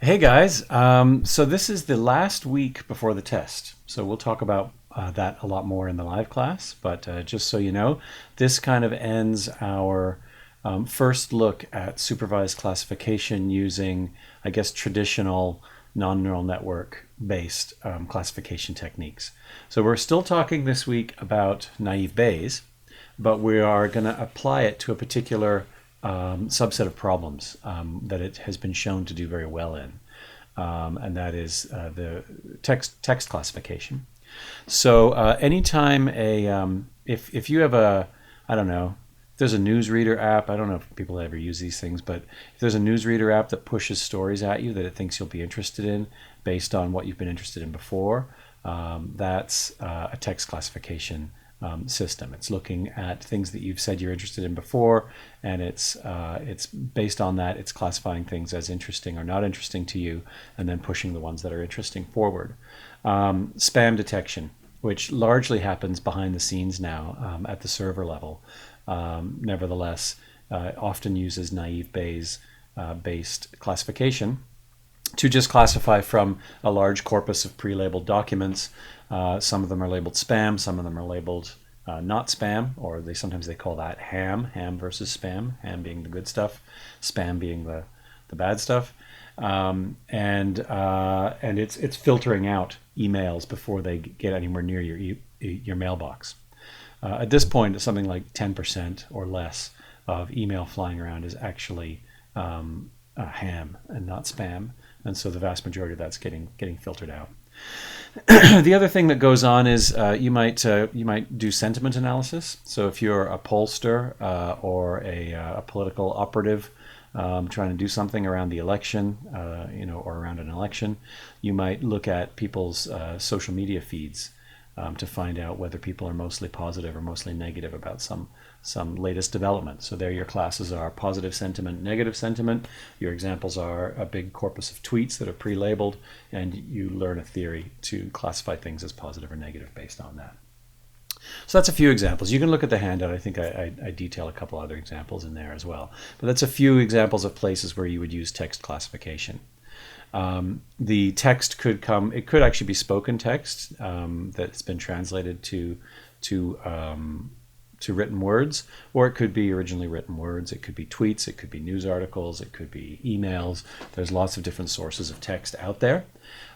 Hey guys, so this is the last week before the test. So we'll talk about that a lot more in the live class. But just so you know, this kind of ends our first look at supervised classification using, I guess, traditional non-neural network based classification techniques. So we're still talking this week about naive Bayes, but we are going to apply it to a particular subset of problems that it has been shown to do very well in, and that is the text classification. So anytime if you have I don't know, if there's a newsreader app. I don't know if people ever use these things, but if there's a newsreader app that pushes stories at you that it thinks you'll be interested in based on what you've been interested in before, that's a text classification system. It's looking at things that you've said you're interested in before, and it's based on that. It's classifying things as interesting or not interesting to you, and then pushing the ones that are interesting forward. Spam detection, which largely happens behind the scenes now at the server level, nevertheless, often uses naive Bayes based classification to just classify from a large corpus of pre-labeled documents. Some of them are labeled spam, some of them are labeled not spam, or sometimes they call that ham versus spam, ham being the good stuff, spam being the bad stuff. And it's filtering out emails before they get anywhere near your mailbox. At this point, something like 10% or less of email flying around is actually ham and not spam, and so the vast majority of that's getting filtered out. The other thing that goes on is you might do sentiment analysis. So if you're a pollster or a political operative trying to do something around the election, or around an election, you might look at people's social media feeds to find out whether people are mostly positive or mostly negative about some latest development. So there your classes are positive sentiment, negative sentiment. Your examples are a big corpus of tweets that are pre-labeled, and you learn a theory to classify things as positive or negative based on that. So that's a few examples. You can look at the handout. I think I detail a couple other examples in there as well. But that's a few examples of places where you would use text classification. The text could come, it could actually be spoken text that's been translated to written words, or it could be originally written words. It could be tweets, it could be news articles, it could be emails. There's lots of different sources of text out there.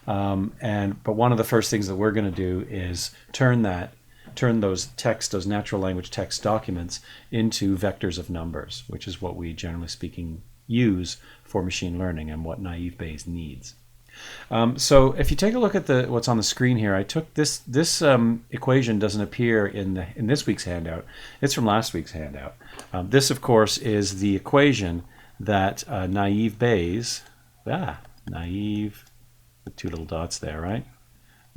But one of the first things that we're going to do is turn those natural language text documents into vectors of numbers, which is what we generally speaking use for machine learning and what naive Bayes needs. So if you take a look at what's on the screen here, I took this equation doesn't appear in this week's handout. It's from last week's handout. This, of course, is the equation that naive Bayes, naive with two little dots there, right?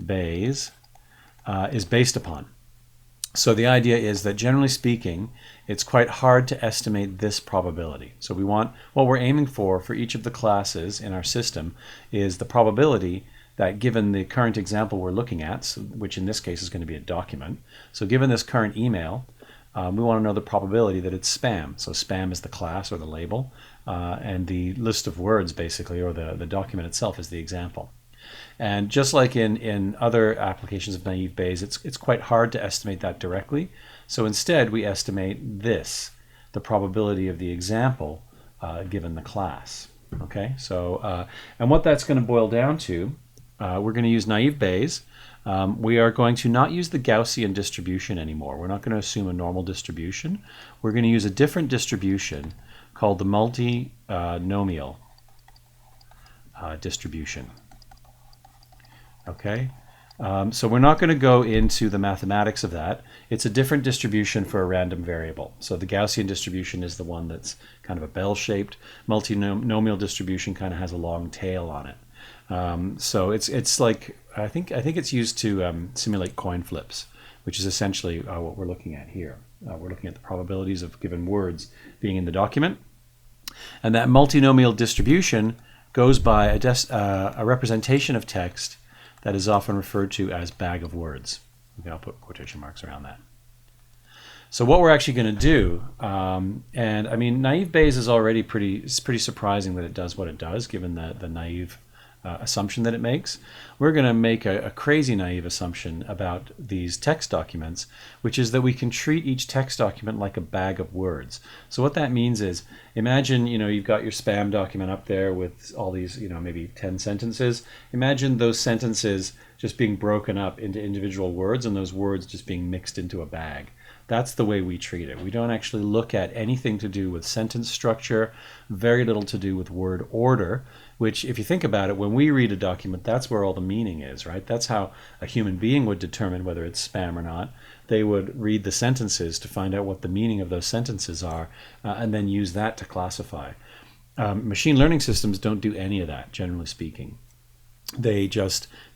Bayes is based upon. So the idea is that generally speaking, it's quite hard to estimate this probability. So what we're aiming for each of the classes in our system is the probability that given the current example we're looking at, which in this case is going to be a document. So given this current email, we want to know the probability that it's spam. So spam is the class or the label, and the list of words basically, or the document itself is the example. And just like in other applications of naive Bayes, it's quite hard to estimate that directly. So instead, we estimate the probability of the example given the class. Okay, so and what that's going to boil down to, we're going to use naive Bayes. We are going to not use the Gaussian distribution anymore. We're not going to assume a normal distribution. We're going to use a different distribution called the multinomial distribution. Okay, so we're not going to go into the mathematics of that. It's a different distribution for a random variable. So the Gaussian distribution is the one that's kind of a bell-shaped. Multinomial distribution kind of has a long tail on it. So it's like I think it's used to simulate coin flips, which is essentially what we're looking at here. We're looking at the probabilities of given words being in the document, and that multinomial distribution goes by a representation of text that is often referred to as bag of words. Okay, I'll put quotation marks around that. So what we're actually going to do, and I mean, naive Bayes is already it's pretty surprising that it does what it does, given the naive assumption that it makes. We're going to make a crazy naive assumption about these text documents, which is that we can treat each text document like a bag of words. So what that means is, imagine, you've got your spam document up there with all these, maybe 10 sentences. Imagine those sentences just being broken up into individual words, and those words just being mixed into a bag. That's the way we treat it. We don't actually look at anything to do with sentence structure, very little to do with word order, which, if you think about it, when we read a document, that's where all the meaning is, right? That's how a human being would determine whether it's spam or not. They would read the sentences to find out what the meaning of those sentences are, and then use that to classify. Machine learning systems don't do any of that, generally speaking. They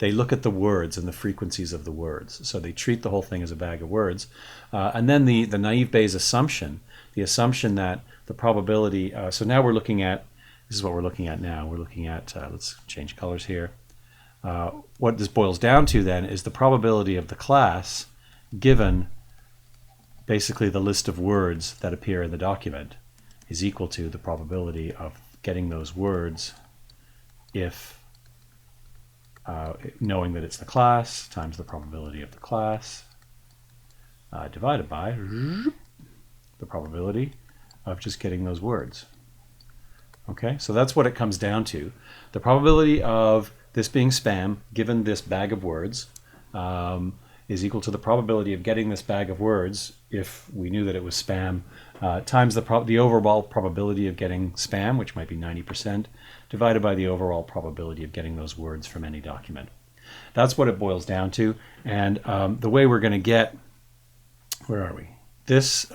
look at the words and the frequencies of the words. So they treat the whole thing as a bag of words. And then the naive Bayes assumption, the assumption that the probability, so now we're looking at, this is what we're looking at now. We're looking at, let's change colors here. What this boils down to then is the probability of the class given basically the list of words that appear in the document is equal to the probability of getting those words if knowing that it's the class times the probability of the class divided by the probability of just getting those words. Okay, so that's what it comes down to. The probability of this being spam, given this bag of words, is equal to the probability of getting this bag of words, if we knew that it was spam, times the overall probability of getting spam, which might be 90%, divided by the overall probability of getting those words from any document. That's what it boils down to. And the way we're going to get, where are we? This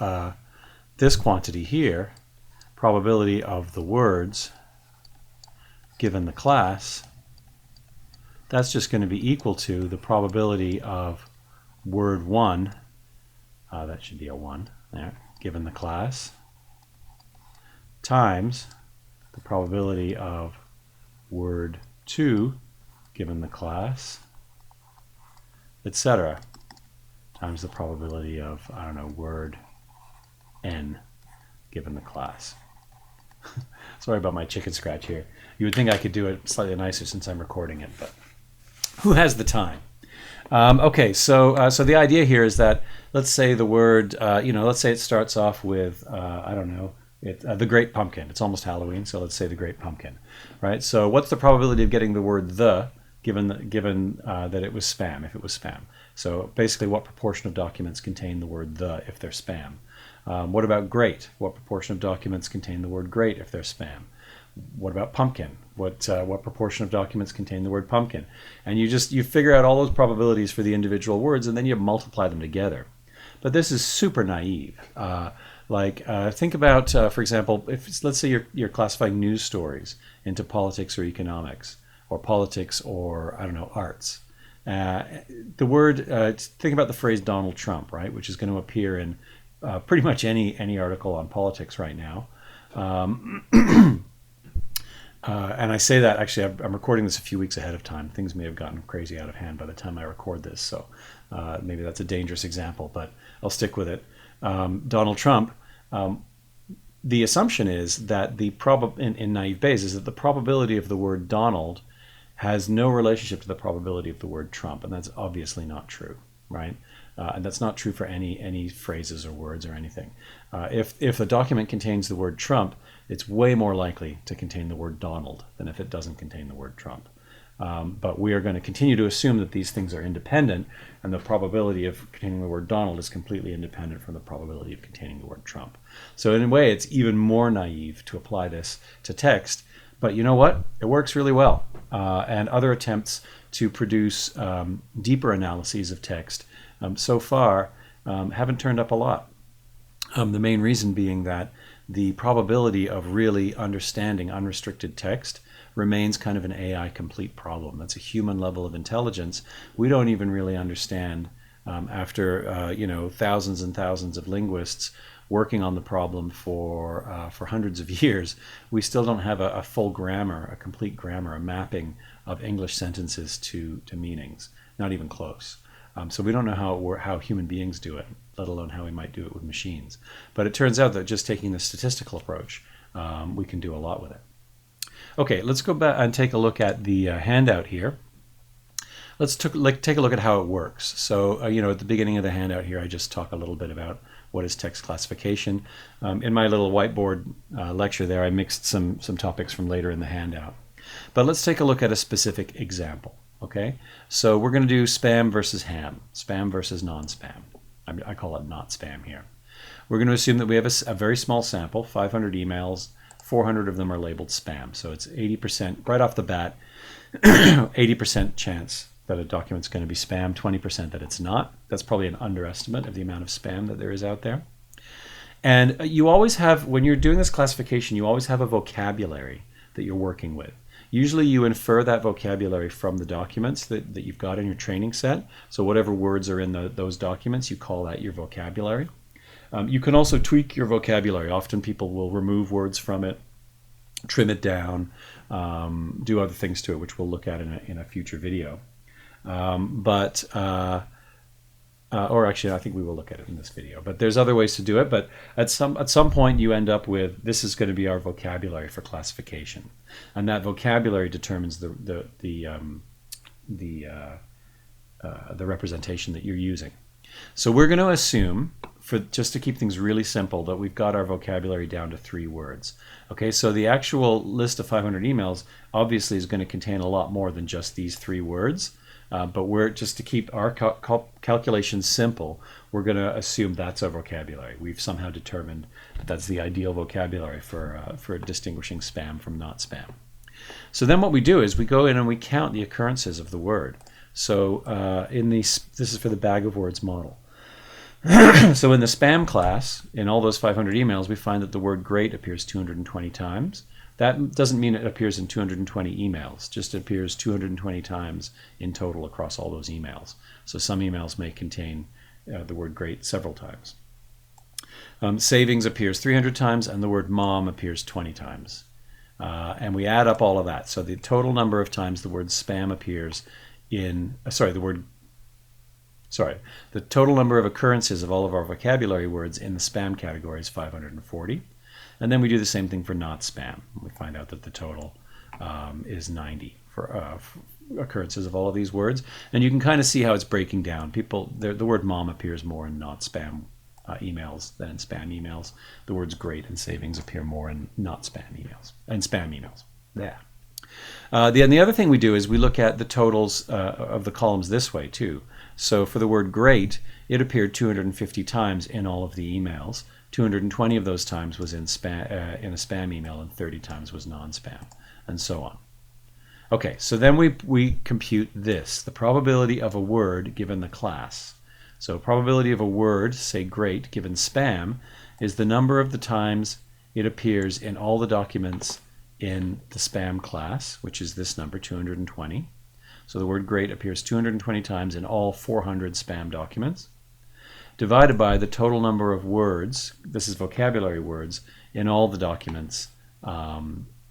quantity here, probability of the words given the class, that's just going to be equal to the probability of word 1, that should be a 1 there, given the class, times the probability of word 2 given the class, etc., times the probability of, I don't know, word n given the class. Sorry about my chicken scratch here. You would think I could do it slightly nicer since I'm recording it, but who has the time? Okay, so the idea here is that, let's say the word, let's say it starts off with, I don't know, the Great Pumpkin. It's almost Halloween, so let's say the Great Pumpkin, right? So what's the probability of getting the word the, given that it was spam, if it was spam? So basically, what proportion of documents contain the word the if they're spam? What about great? What proportion of documents contain the word great if they're spam? What about pumpkin? What proportion of documents contain the word pumpkin? And you figure out all those probabilities for the individual words, and then you multiply them together. But this is super naive. Think about, for example, let's say you're classifying news stories into politics or economics, or politics or, I don't know, arts. The word, think about the phrase Donald Trump, right, which is going to appear in pretty much any article on politics right now. And I say that, actually, I'm recording this a few weeks ahead of time. Things may have gotten crazy out of hand by the time I record this, so maybe that's a dangerous example, but I'll stick with it. Donald Trump, the assumption is that in naive Bayes is that the probability of the word Donald has no relationship to the probability of the word Trump, and that's obviously not true, right? And that's not true for any phrases or words or anything. If a document contains the word Trump, it's way more likely to contain the word Donald than if it doesn't contain the word Trump. But we are going to continue to assume that these things are independent, and the probability of containing the word Donald is completely independent from the probability of containing the word Trump. So in a way, it's even more naive to apply this to text. But you know what? It works really well. And other attempts to produce deeper analyses of text so far haven't turned up a lot. The main reason being that the probability of really understanding unrestricted text remains kind of an AI complete problem. That's a human level of intelligence. We don't even really understand after thousands and thousands of linguists working on the problem for hundreds of years. We still don't have a full grammar, a complete grammar, a mapping of English sentences to meanings. Not even close. So we don't know how human beings do it. let alone how we might do it with machines. But it turns out that just taking the statistical approach, we can do a lot with it. Okay, let's go back and take a look at the handout here. Let's take a look at how it works. So, at the beginning of the handout here, I just talk a little bit about what is text classification. In my little whiteboard lecture there, I mixed some topics from later in the handout. But let's take a look at a specific example. Okay, so we're going to do spam versus ham, spam versus non-spam. I call it not spam here. We're going to assume that we have a very small sample, 500 emails, 400 of them are labeled spam. So it's 80%, right off the bat, 80% chance that a document's going to be spam, 20% that it's not. That's probably an underestimate of the amount of spam that there is out there. And you always have, when you're doing this classification, you always have a vocabulary that you're working with. Usually you infer that vocabulary from the documents that you've got in your training set. So whatever words are in those documents, you call that your vocabulary. You can also tweak your vocabulary. Often people will remove words from it, trim it down, do other things to it, which we'll look at in a future video. Or actually, I think we will look at it in this video. But there's other ways to do it. But at some point, you end up with, this is going to be our vocabulary for classification, and that vocabulary determines the representation that you're using. So we're going to assume, just to keep things really simple, that we've got our vocabulary down to 3 words. Okay, so the actual list of 500 emails obviously is going to contain a lot more than just these 3 words. But we're just to keep our calculations simple, we're going to assume that's our vocabulary. We've somehow determined that's the ideal vocabulary for distinguishing spam from not spam. So then what we do is we go in and we count the occurrences of the word. So this is for the bag of words model. So in the spam class, in all those 500 emails, we find that the word great appears 220 times. That doesn't mean it appears in 220 emails, just it appears 220 times in total across all those emails. So some emails may contain the word great several times. Savings appears 300 times, and the word mom appears 20 times. And we add up all of that. So the total number of times the word spam appears in, the total number of occurrences of all of our vocabulary words in the spam category is 540. And then we do the same thing for not spam. We find out that the total is 90 for occurrences of all of these words. And you can kind of see how it's breaking down. The word mom appears more in not spam emails than in spam emails. The words great and savings appear more in not spam emails and spam emails. Yeah. The other thing we do is we look at the totals of the columns this way too. So for the word great, it appeared 250 times in all of the emails. 220 of those times was in a spam email, and 30 times was non-spam, and so on. Okay, so then we compute this, the probability of a word given the class. So probability of a word, say great, given spam, is the number of the times it appears in all the documents in the spam class, which is this number, 220. So the word great appears 220 times in all 400 spam documents, divided by the total number of words, this is vocabulary words, in all the documents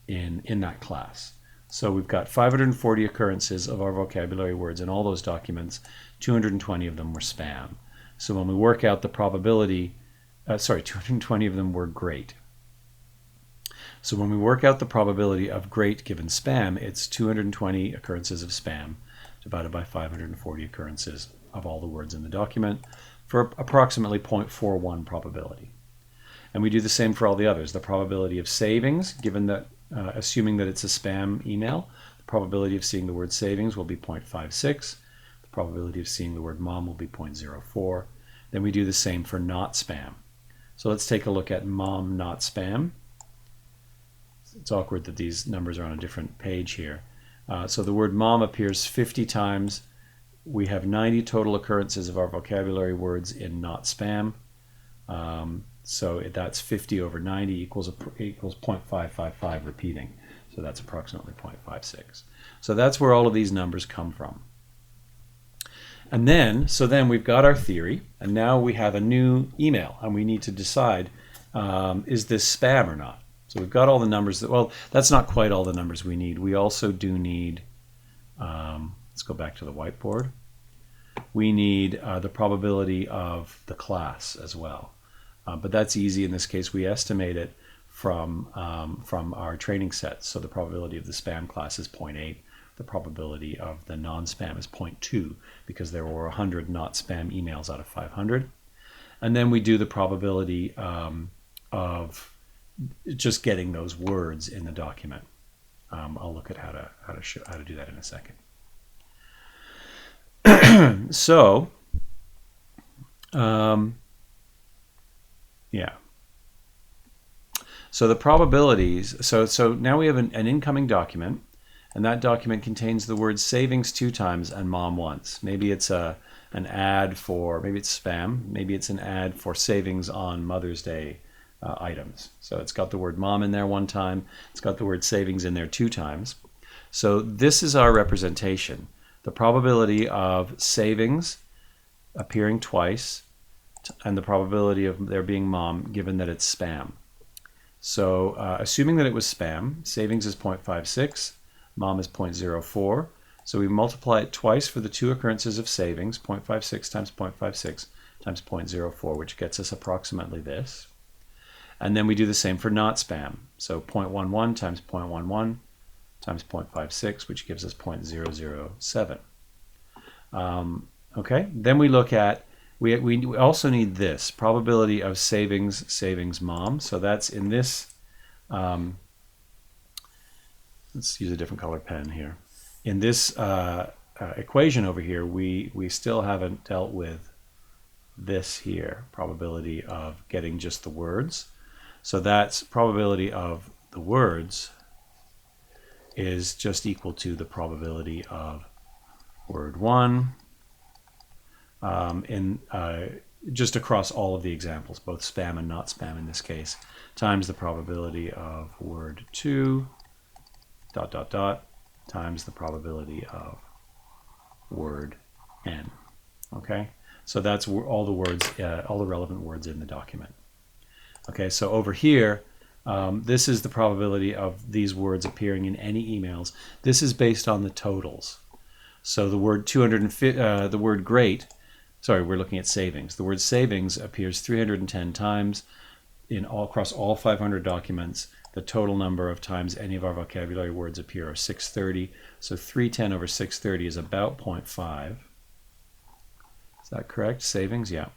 in that class. So we've got 540 occurrences of our vocabulary words in all those documents, 220 of them were spam. So when we work out the probability, 220 of them were great. So when we work out the probability of great given spam, it's 220 occurrences of spam divided by 540 occurrences of all the words in the document, for approximately 0.41 probability. And we do the same for all the others. The probability of savings, given that, assuming that it's a spam email, the probability of seeing the word savings will be 0.56. The probability of seeing the word mom will be 0.04. Then we do the same for not spam. So let's take a look at mom not spam. It's awkward that these numbers are on a different page here. So the word mom appears 50 times. We have 90 total occurrences of our vocabulary words in not spam. So that's 50 over 90 equals 0.555 repeating. So that's approximately 0.56. So that's where all of these numbers come from. And then we've got our theory, and now we have a new email, and we need to decide, is this spam or not? So we've got all the numbers. Well, that's not quite all the numbers we need. We also do need, let's go back to the whiteboard. we need the probability of the class as well. But that's easy. In this case, we estimate it from our training sets. So the probability of the spam class is 0.8. The probability of the non-spam is 0.2 because there were 100 not spam emails out of 500. And then we do the probability of just getting those words in the document. I'll look at how to do that in a second. So, yeah. So the probabilities. So now we have an incoming document, and that document contains the word savings 2 times and mom once. Maybe it's an ad for, maybe it's spam. Maybe it's an ad for savings on Mother's Day items. So it's got the word mom in there 1 time. It's got the word savings in there 2 times. So this is our representation. The probability of savings appearing twice and the probability of there being mom given that it's spam. So assuming that it was spam, savings is 0.56, mom is 0.04. So we multiply it twice for the 2 occurrences of savings, 0.56 times 0.56 times 0.04, which gets us approximately this. And then we do the same for not spam. So 0.11 times 0.11 times 0.56, which gives us 0.007. Okay, then we look at, we also need this, probability of savings mom. So that's in this, let's use a different color pen here. In this equation over here, we still haven't dealt with this here, probability of getting just the words. So that's probability of the words is just equal to the probability of word 1 just across all of the examples, both spam and not spam in this case, times the probability of word 2 ... times the probability of word n. Okay, so that's all the words, all the relevant words in the document. Okay, so over here, this is the probability of these words appearing in any emails. This is based on the totals. So the word 250, the word great, sorry, we're looking at savings. The word savings appears 310 times across all 500 documents. The total number of times any of our vocabulary words appear are 630. So 310 over 630 is about 0.5. Is that correct? Savings, yeah.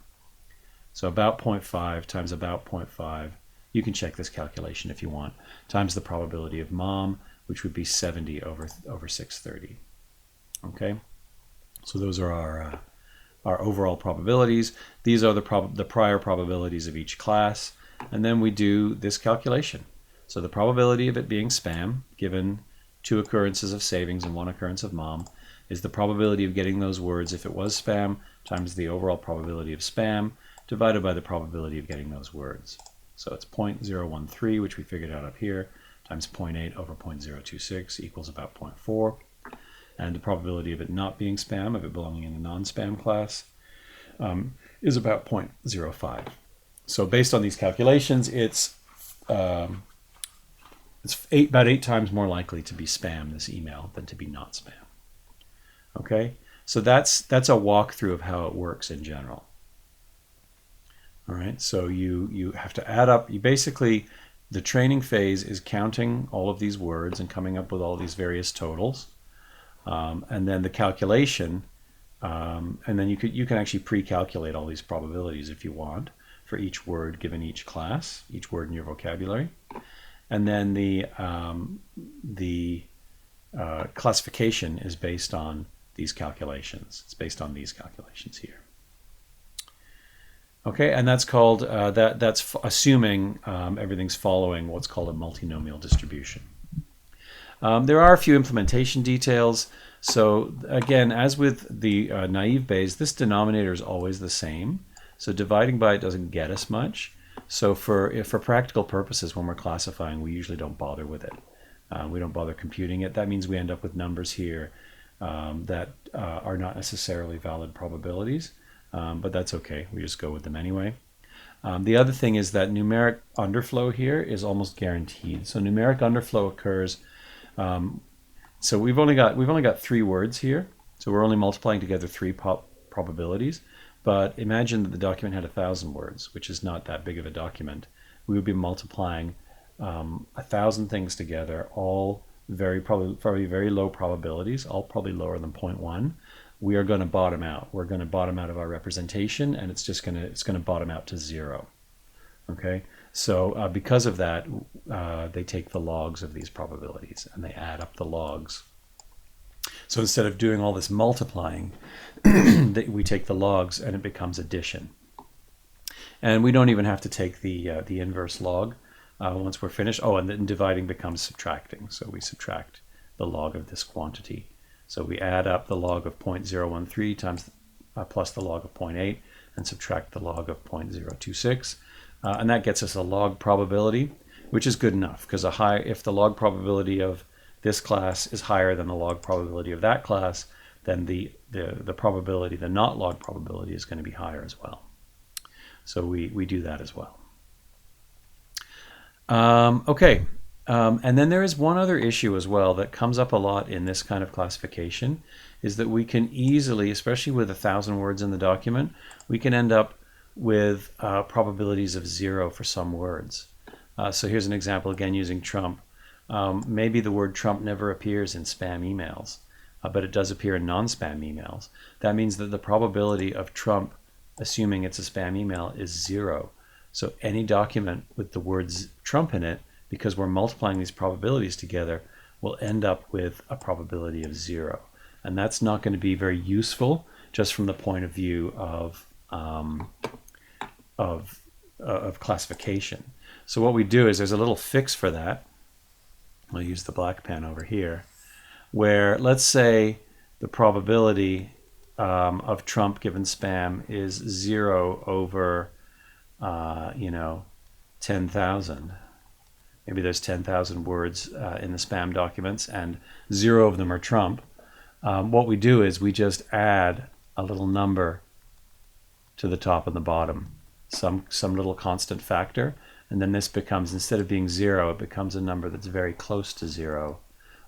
So about 0.5 times about 0.5. You can check this calculation if you want. Times the probability of mom, which would be 70 over 630. Okay. So those are our overall probabilities. These are the prior probabilities of each class, and then we do this calculation. So the probability of it being spam, given 2 occurrences of savings and 1 occurrence of mom, is the probability of getting those words if it was spam times the overall probability of spam divided by the probability of getting those words. So it's 0.013, which we figured out up here, times 0.8 over 0.026 equals about 0.4. And the probability of it not being spam, of it belonging in the non-spam class, is about 0.05. So based on these calculations, it's about 8 times more likely to be spam, this email, than to be not spam. Okay, so that's a walkthrough of how it works in general. All right, so you have to add up. You basically, the training phase is counting all of these words and coming up with all these various totals. And then the calculation, and then you can actually pre-calculate all these probabilities if you want for each word given each class, each word in your vocabulary. And then the classification is based on these calculations. It's based on these calculations here. Okay, and that's called, that's assuming everything's following what's called a multinomial distribution. There are a few implementation details. So again, as with the naive Bayes, this denominator is always the same. So dividing by it doesn't get us much. So for practical purposes, when we're classifying, we usually don't bother with it. We don't bother computing it. That means we end up with numbers here that are not necessarily valid probabilities, but that's okay. We just go with them anyway. The other thing is that numeric underflow here is almost guaranteed. So numeric underflow occurs. So we've only got 3 words here. So we're only multiplying together 3 probabilities. But imagine that the document had 1,000 words, which is not that big of a document. We would be multiplying 1,000 things together, all probably very low probabilities, all probably lower than 0.1. We are going to bottom out. We're going to bottom out of our representation, and it's going to bottom out to 0. Okay, so because of that, they take the logs of these probabilities and they add up the logs. So instead of doing all this multiplying, we take the logs and it becomes addition. And we don't even have to take the inverse log once we're finished. Oh, and then dividing becomes subtracting. So we subtract the log of this quantity. So we add up the log of 0.013 times plus the log of 0.8 and subtract the log of 0.026. And that gets us a log probability, which is good enough because if the log probability of this class is higher than the log probability of that class, then the probability, the not log probability, is going to be higher as well. So we do that as well. Okay, and then there is one other issue as well that comes up a lot in this kind of classification, is that we can easily, especially with 1,000 words in the document, we can end up with probabilities of 0 for some words. So here's an example again using Trump. Maybe the word Trump never appears in spam emails, but it does appear in non-spam emails. That means that the probability of Trump, assuming it's a spam email, is 0. So any document with the words Trump in it, because we're multiplying these probabilities together, will end up with a probability of 0. And that's not going to be very useful just from the point of view of classification. So what we do is there's a little fix for that. I'll use the black pen over here, where let's say the probability of Trump given spam is 0 over 10,000. Maybe there's 10,000 words in the spam documents and 0 of them are Trump. What we do is we just add a little number to the top and the bottom, some little constant factor, and then this becomes, instead of being 0, it becomes a number that's very close to 0,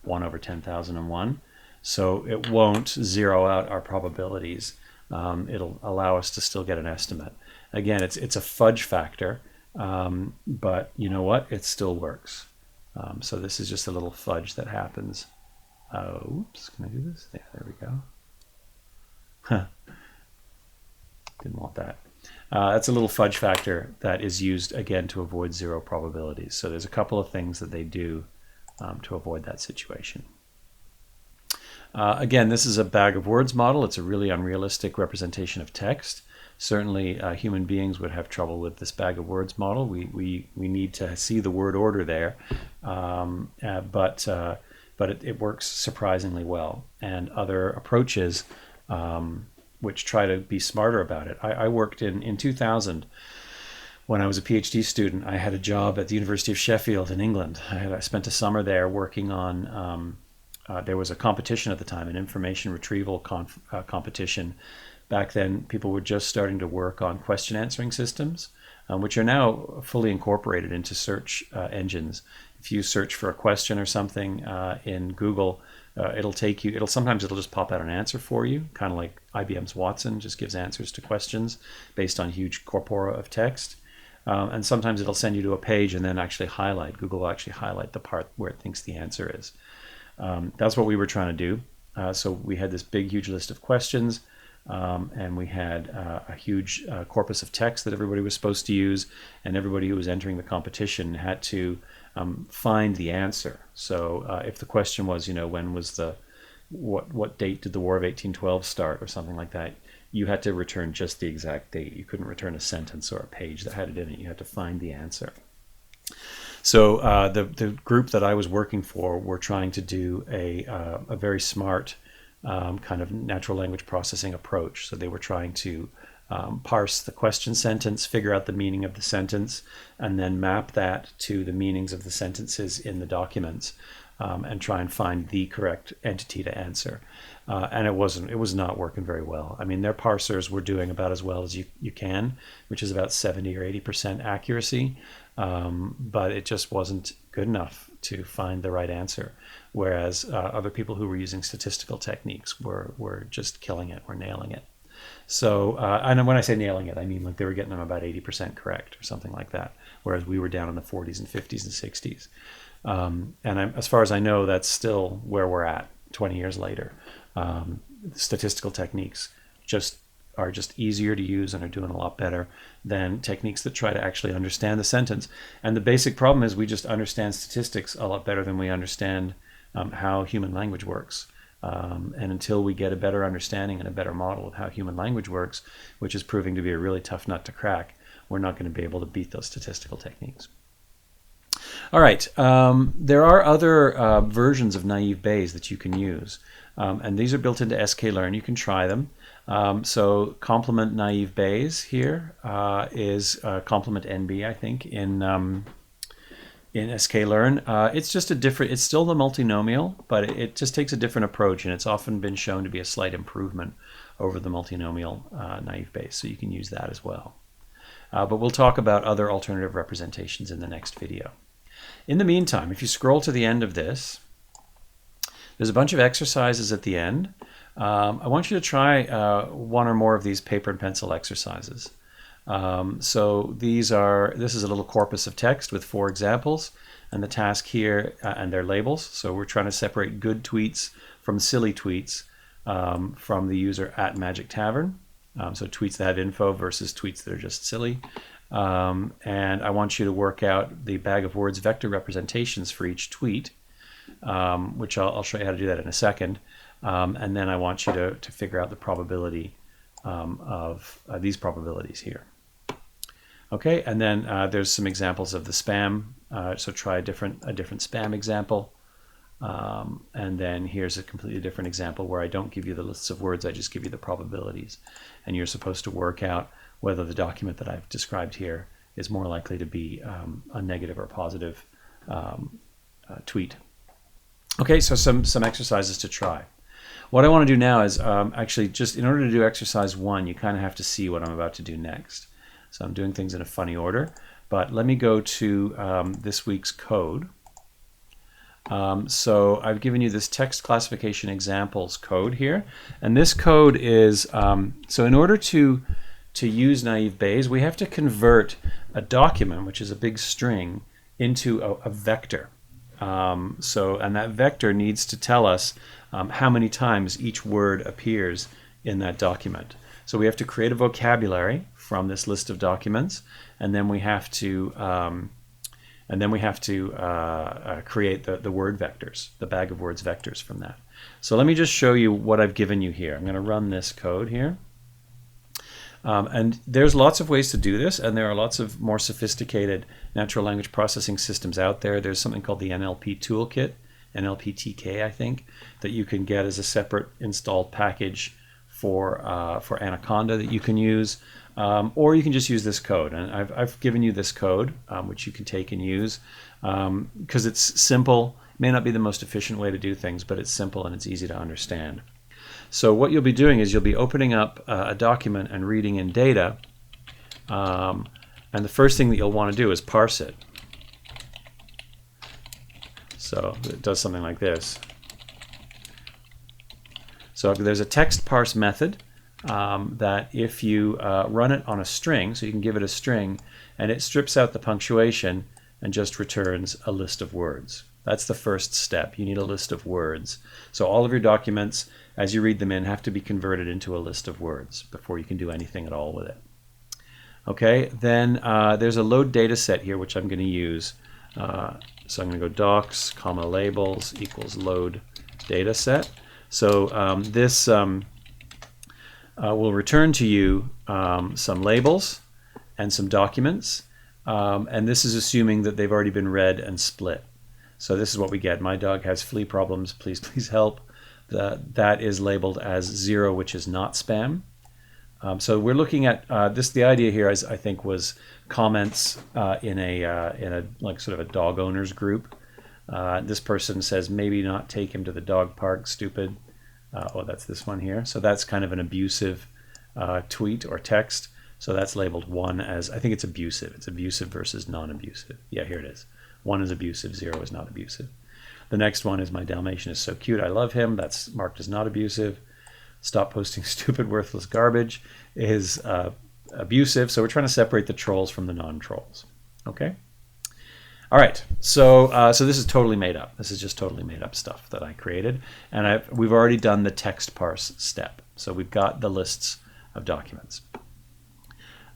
1 over 10,001. So it won't zero out our probabilities. It'll allow us to still get an estimate. Again, it's a fudge factor, but you know what? It still works. So this is just a little fudge that happens. Oops, can I do this? Yeah, there we go. Huh. Didn't want that. That's a little fudge factor that is used, again, to avoid 0 probabilities. So there's a couple of things that they do to avoid that situation. Again, this is a bag of words model. It's a really unrealistic representation of text. Certainly, human beings would have trouble with this bag of words model. We need to see the word order there, but it works surprisingly well. And other approaches which try to be smarter about it. I worked in 2000, when I was a PhD student, I had a job at the University of Sheffield in England. I spent a summer there working on, there was a competition at the time, an information retrieval competition. Back then, people were just starting to work on question answering systems, which are now fully incorporated into search engines. If you search for a question or something in Google, sometimes it'll just pop out an answer for you, kind of like IBM's Watson just gives answers to questions based on huge corpora of text. And sometimes it'll send you to a page and then Google will actually highlight the part where it thinks the answer is. That's what we were trying to do. So we had this big, huge list of questions, and we had a huge corpus of text that everybody was supposed to use, and everybody who was entering the competition had to find the answer. So if the question was, when was what date did the War of 1812 start or something like that, you had to return just the exact date. You couldn't return a sentence or a page that had it in it. You had to find the answer. So the group that I was working for were trying to do a very smart kind of natural language processing approach. So they were trying to parse the question sentence, figure out the meaning of the sentence, and then map that to the meanings of the sentences in the documents, and try and find the correct entity to answer. And it was not working very well. I mean, their parsers were doing about as well as you can, which is about 70 or 80% accuracy, but it just wasn't good enough to find the right answer. Whereas other people who were using statistical techniques were just killing it, were nailing it. So, and when I say nailing it, I mean like they were getting them about 80% correct or something like that, whereas we were down in the 40s and 50s and 60s. As far as I know, that's still where we're at 20 years later. Statistical techniques are just easier to use and are doing a lot better than techniques that try to actually understand the sentence. And the basic problem is we just understand statistics a lot better than we understand how human language works. And until we get a better understanding and a better model of how human language works, which is proving to be a really tough nut to crack, we're not going to be able to beat those statistical techniques. All right, there are other versions of naive Bayes that you can use, and these are built into sklearn. You can try them. So complement naive Bayes here is complement NB, I think, in sklearn. It's just a different, it's still the multinomial, but it just takes a different approach, and it's often been shown to be a slight improvement over the multinomial naive Bayes, so you can use that as well. But we'll talk about other alternative representations in the next video. In the meantime, if you scroll to the end of this, there's a bunch of exercises at the end. I want you to try one or more of these paper and pencil exercises. So this is a little corpus of text with 4 examples, and the task here, and their labels. So we're trying to separate good tweets from silly tweets from the user @MagicTavern. So tweets that have info versus tweets that are just silly. And I want you to work out the bag of words vector representations for each tweet, which I'll show you how to do that in a second. And then I want you to figure out the probability of these probabilities here. Okay, and then there's some examples of the spam. So try a different spam example. And then here's a completely different example where I don't give you the lists of words, I just give you the probabilities. And you're supposed to work out whether the document that I've described here is more likely to be a negative or positive tweet. Okay, so some exercises to try. What I want to do now is actually just in order to do exercise 1, you kind of have to see what I'm about to do next. So I'm doing things in a funny order, but let me go to this week's code. So I've given you this text classification examples code here, and this code is so in order to use naive Bayes, we have to convert a document, which is a big string, into a vector. And that vector needs to tell us how many times each word appears in that document. So we have to create a vocabulary from this list of documents, and then we have to create the word vectors, the bag of words vectors from that. So let me just show you what I've given you here. I'm going to run this code here. And there's lots of ways to do this, and there are lots of more sophisticated natural language processing systems out there. There's something called the NLP Toolkit, NLPTK, I think, that you can get as a separate installed package for Anaconda that you can use, or you can just use this code. And I've given you this code, which you can take and use, because it's simple. It may not be the most efficient way to do things, but it's simple and it's easy to understand. So what you'll be doing is you'll be opening up a document and reading in data, and the first thing that you'll want to do is parse it. So it does something like this. So there's a text parse method that if you run it on a string, so you can give it a string, and it strips out the punctuation and just returns a list of words. That's the first step. You need a list of words. So all of your documents, as you read them in, have to be converted into a list of words before you can do anything at all with it. Okay, then there's a load data set here, which I'm going to use. So I'm going to go docs, comma labels equals load data set. So this will return to you some labels and some documents. And this is assuming that they've already been read and split. So this is what we get. My dog has flea problems. Please help. That is labeled as 0, which is not spam. So we're looking at this. The idea here, I think, was comments in a like sort of a dog owners group. This person says, maybe not take him to the dog park, stupid. Oh, that's this one here. So that's kind of an abusive tweet or text. So that's labeled 1 as, I think it's abusive. It's abusive versus non-abusive. Yeah, here it is. 1 is abusive, 0 is not abusive. The next one is, my Dalmatian is so cute, I love him. That's marked as not abusive. stop posting stupid, worthless garbage is abusive. So we're trying to separate the trolls from the non-trolls. Okay. All right. So this is totally made up. This is just totally made up stuff that I created, and we've already done the text parse step. So we've got the lists of documents.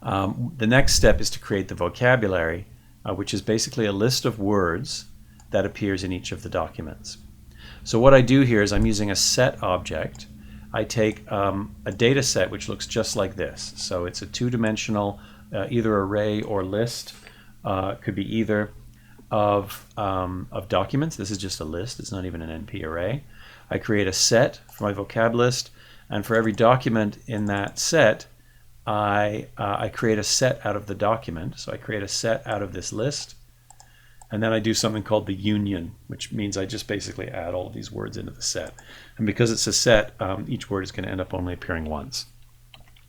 The next step is to create the vocabulary, which is basically a list of words that appears in each of the documents. So what I do here is I'm using a set object. I take a data set which looks just like this. So it's a two-dimensional either array or list. Could be either of documents. This is just a list. It's not even an NP array. I create a set for my vocab list, and for every document in that set, I create a set out of the document. So I create a set out of this list, and then I do something called the union, which means I just basically add all of these words into the set. And because it's a set, each word is going to end up only appearing once.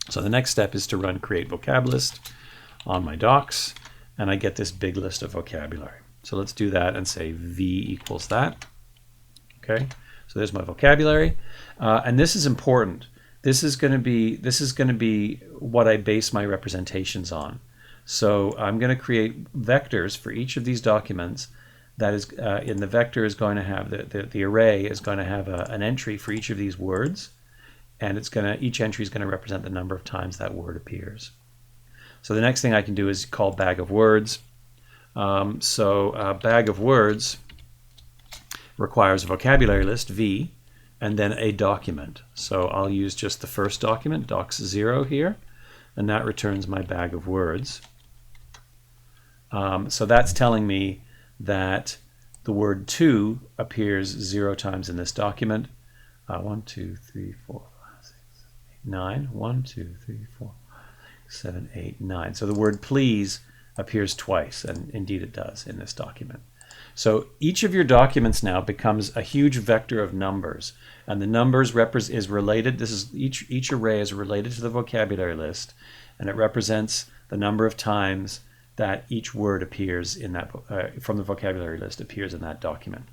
So the next step is to run create vocab list on my docs, and I get this big list of vocabulary. So let's do that and say v equals that. Okay, so there's my vocabulary, and this is important. This is going to be what I base my representations on. So I'm going to create vectors for each of these documents. That is, in the vector is going to have the array is going to have an entry for each of these words, and each entry is going to represent the number of times that word appears. So the next thing I can do is call bag of words. Bag of words requires a vocabulary list v, and then a document. So I'll use just the first document, docs0 here, and that returns my bag of words. So that's telling me that the word to appears 0 times in this document. 1, 2, 3, 4, 5, 6, 7, 8, 9. 1, 2, 3, 4, 5, 6, 7, 8, 9. So the word please appears twice, and indeed it does in this document. So each of your documents now becomes a huge vector of numbers, and the numbers is related. This is each array is related to the vocabulary list, and it represents the number of times that each word appears in that from the vocabulary list appears in that document.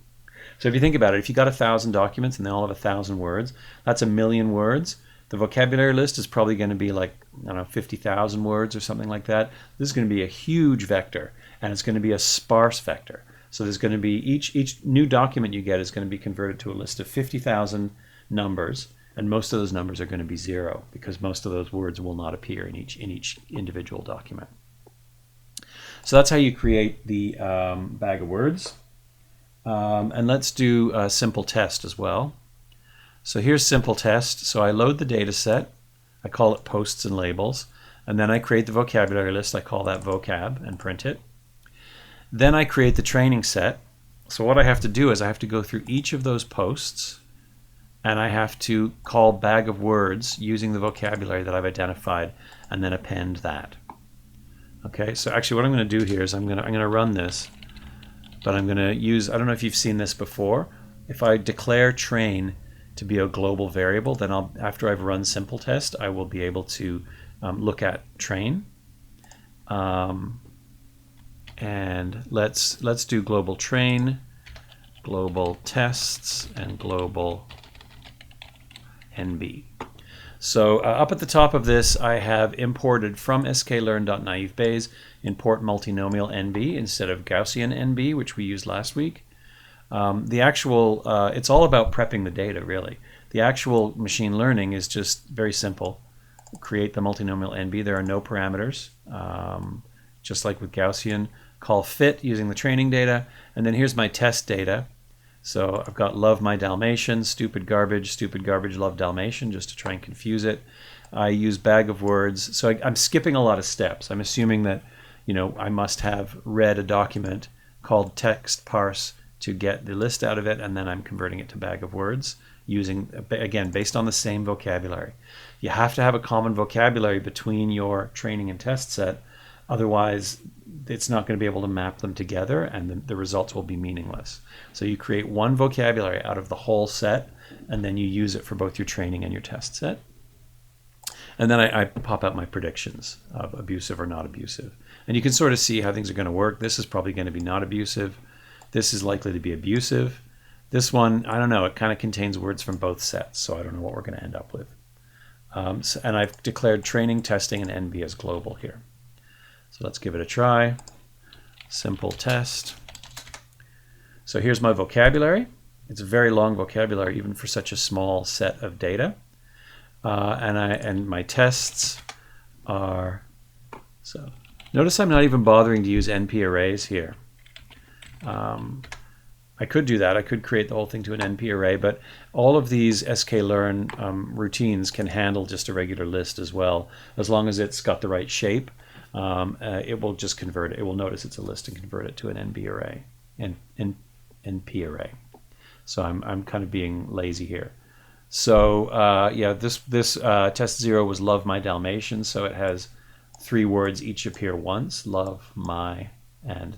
So if you think about it, if you got 1,000 documents and they all have 1,000 words, that's 1,000,000 words. The vocabulary list is probably going to be like, I don't know, 50,000 words or something like that. This is going to be a huge vector, and it's going to be a sparse vector. So there's going to be each new document you get is going to be converted to a list of 50,000 numbers, and most of those numbers are going to be 0 because most of those words will not appear in each individual document. So that's how you create the bag of words. And let's do a simple test as well. So here's simple test. So I load the data set. I call it posts and labels. And then I create the vocabulary list. I call that vocab and print it. Then I create the training set. So what I have to do is I have to go through each of those posts, and I have to call bag of words using the vocabulary that I've identified, and then append that. Okay, so actually what I'm going to do here is I'm going to run this, but I'm going to use, I don't know if you've seen this before. If I declare train to be a global variable, then after I've run simple test, I will be able to look at train. And let's do global train, global tests, and global NB. So up at the top of this, I have imported from sklearn.naivebayes, import multinomial NB instead of Gaussian NB, which we used last week. It's all about prepping the data, really. The actual machine learning is just very simple. Create the multinomial NB. There are no parameters, just like with Gaussian. Call fit using the training data, and then here's my test data. So I've got love my Dalmatian, stupid garbage, love Dalmatian, just to try and confuse it. I use bag of words. So I'm skipping a lot of steps. I'm assuming that, I must have read a document called text parse to get the list out of it, and then I'm converting it to bag of words using, again, based on the same vocabulary. You have to have a common vocabulary between your training and test set. Otherwise, it's not going to be able to map them together, and the results will be meaningless. So you create one vocabulary out of the whole set, and then you use it for both your training and your test set. And then I pop out my predictions of abusive or not abusive. And you can sort of see how things are going to work. This is probably going to be not abusive. This is likely to be abusive. This one, I don't know, it kind of contains words from both sets, so I don't know what we're going to end up with. And I've declared training, testing, and NB as global here. So let's give it a try. Simple test. So here's my vocabulary. It's a very long vocabulary, even for such a small set of data. And my tests are, so notice I'm not even bothering to use NP arrays here. I could do that. I could create the whole thing to an NP array, but all of these sklearn routines can handle just a regular list as well. As long as it's got the right shape, it will just convert it. It will notice it's a list and convert it to an NB array, NP array. So I'm kind of being lazy here. So yeah, this test 0 was love my Dalmatian, so it has 3 words each appear once: love, my, and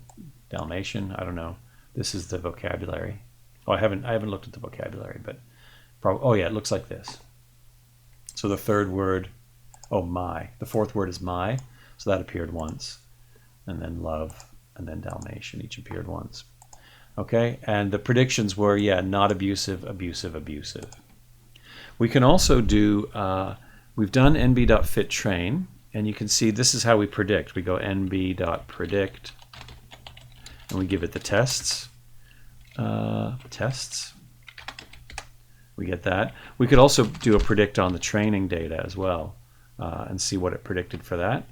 Dalmatian. I don't know. This is the vocabulary. Oh, I haven't looked at the vocabulary, but probably, oh yeah, it looks like this. So the third word, oh my. The fourth word is my, so that appeared once, and then love, and then Dalmatian each appeared once. Okay, and the predictions were, yeah, not abusive, abusive, abusive. We can also do, we've done nb.fit_train, and you can see this is how we predict. We go nb.predict, and we give it the tests. Tests. We get that. We could also do a predict on the training data as well, and see what it predicted for that.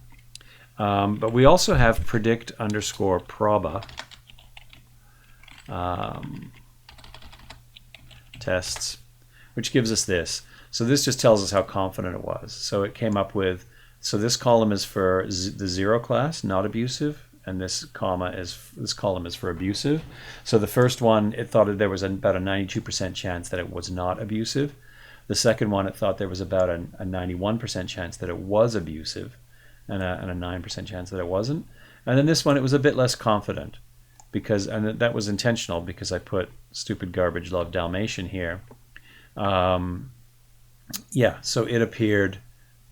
But we also have predict_proba tests, which gives us this. So this just tells us how confident it was. So it came up with, so this column is for the 0 class, not abusive, and this column is for abusive. So the first one, it thought that there was about a 92% chance that it was not abusive. The second one, it thought there was about a 91% chance that it was abusive, and a 9% chance that it wasn't. And then this one, it was a bit less confident, because, and that was intentional because I put stupid garbage love Dalmatian here. Yeah, so it appeared,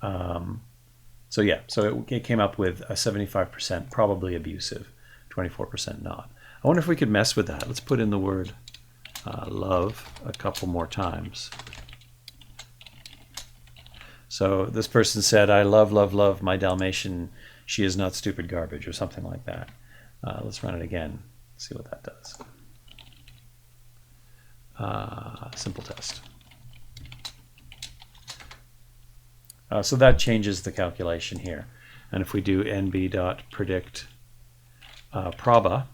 so yeah, so it came up with a 75% probably abusive, 24% not. I wonder if we could mess with that. Let's put in the word love a couple more times. So this person said, I love, love, love my Dalmatian. She is not stupid garbage, or something like that. Let's run it again, see what that does. Simple test. So that changes the calculation here. And if we do nb.predict proba,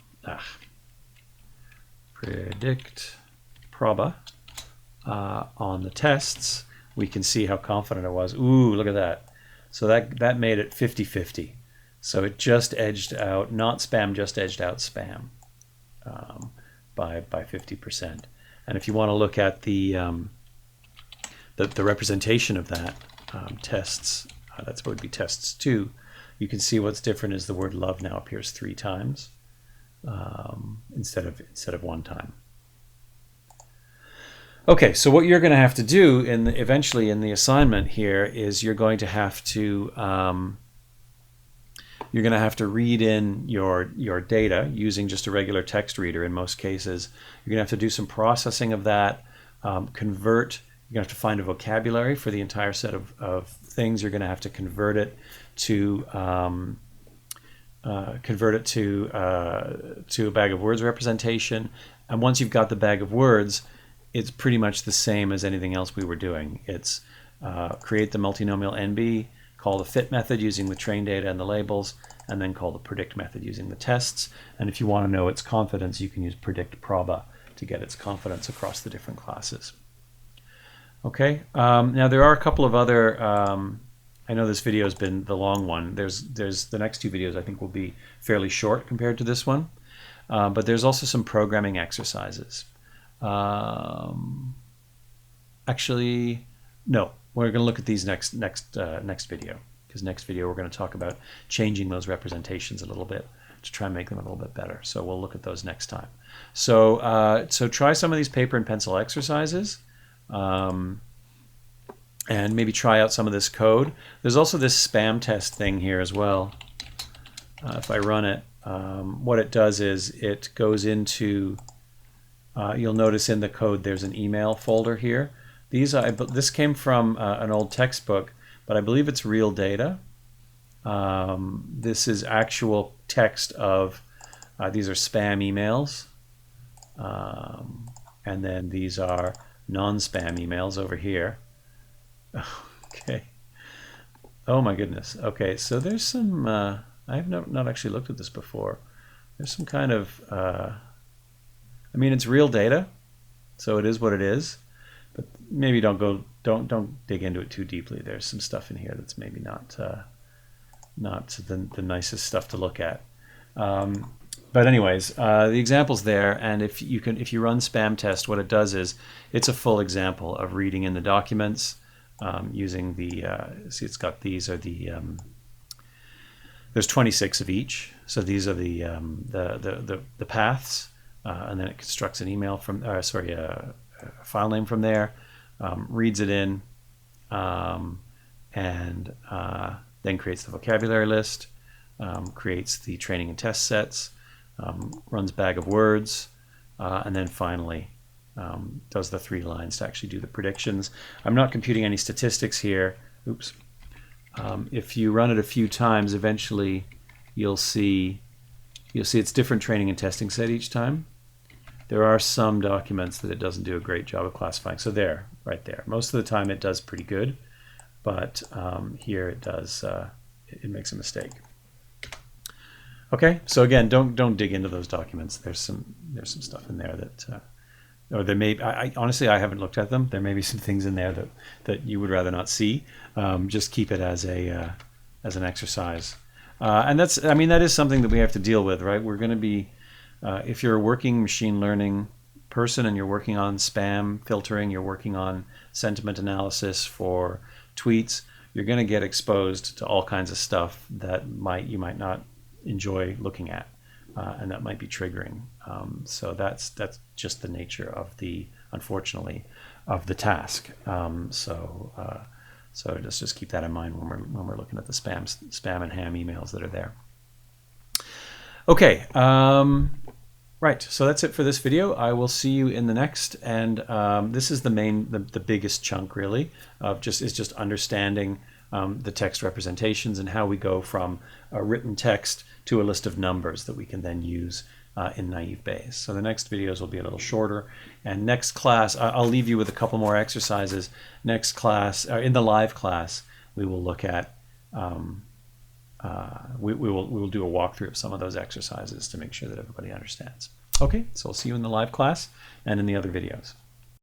predict proba on the tests, we can see how confident it was. Ooh, look at that. So that made it 50-50. So it just edged out, not spam, just edged out spam by 50%. And if you want to look at the representation of that, tests, that's what would be tests 2, you can see what's different is the word love now appears 3 times instead of 1 time. Okay, so what you're going to have to do eventually in the assignment here is you're going to have to read in your data using just a regular text reader in most cases. You're going to have to do some processing of that, convert. You're going to have to find a vocabulary for the entire set of things. You're going to have to convert it to a bag of words representation. And once you've got the bag of words, it's pretty much the same as anything else we were doing. It's create the multinomial NB, call the fit method using the train data and the labels, and then call the predict method using the tests. And if you want to know its confidence, you can use predict proba to get its confidence across the different classes. Okay, now there are a couple of other, I know this video has been the long one. There's the next 2 videos I think will be fairly short compared to this one, but there's also some programming exercises. Actually, no, we're going to look at these next video, because next video we're going to talk about changing those representations a little bit to try and make them a little bit better. So we'll look at those next time. So so try some of these paper and pencil exercises. And maybe try out some of this code. There's also this spam test thing here as well. If I run it, what it does is it goes into You'll notice in the code there's an email folder here. This came from an old textbook, but I believe it's real data. This is actual text of, these are spam emails. And then these are non-spam emails over here. Okay. Oh my goodness. Okay, so there's some, I've not actually looked at this before. There's some kind of, I mean, it's real data, so it is what it is. But maybe don't dig into it too deeply. There's some stuff in here that's maybe not the nicest stuff to look at. But anyways, the example's there, and if you run spam test, what it does is it's a full example of reading in the documents using the see, it's got, these are the there's 26 of each, so these are the paths, and then it constructs an email from a file name from there, reads it in, and then creates the vocabulary list, creates the training and test sets, runs bag of words, and then finally does the 3 lines to actually do the predictions. I'm not computing any statistics here. Oops. If you run it a few times, eventually you'll see it's different training and testing set each time. There are some documents that it doesn't do a great job of classifying. So there, right there. Most of the time it does pretty good, but here it does. It makes a mistake. Okay, so again, don't dig into those documents. There's some stuff in there that, or there may. Honestly, I haven't looked at them. There may be some things in there that you would rather not see. Just keep it as an exercise, and that is something that we have to deal with, right? We're going to be, if you're a working machine learning person and you're working on spam filtering, you're working on sentiment analysis for tweets, you're going to get exposed to all kinds of stuff that you might not enjoy looking at, and that might be triggering. So that's just the nature of unfortunately, of the task. So just keep that in mind when we're looking at the spam and ham emails that are there. Okay, right. So that's it for this video. I will see you in the next, and this is the biggest chunk really of just understanding the text representations and how we go from a written text to a list of numbers that we can then use in naive Bayes. So the next videos will be a little shorter, and next class I'll leave you with a couple more exercises. Next class, in the live class, we will look at we will do a walkthrough of some of those exercises to make sure that everybody understands. Okay, so I'll see you in the live class and in the other videos.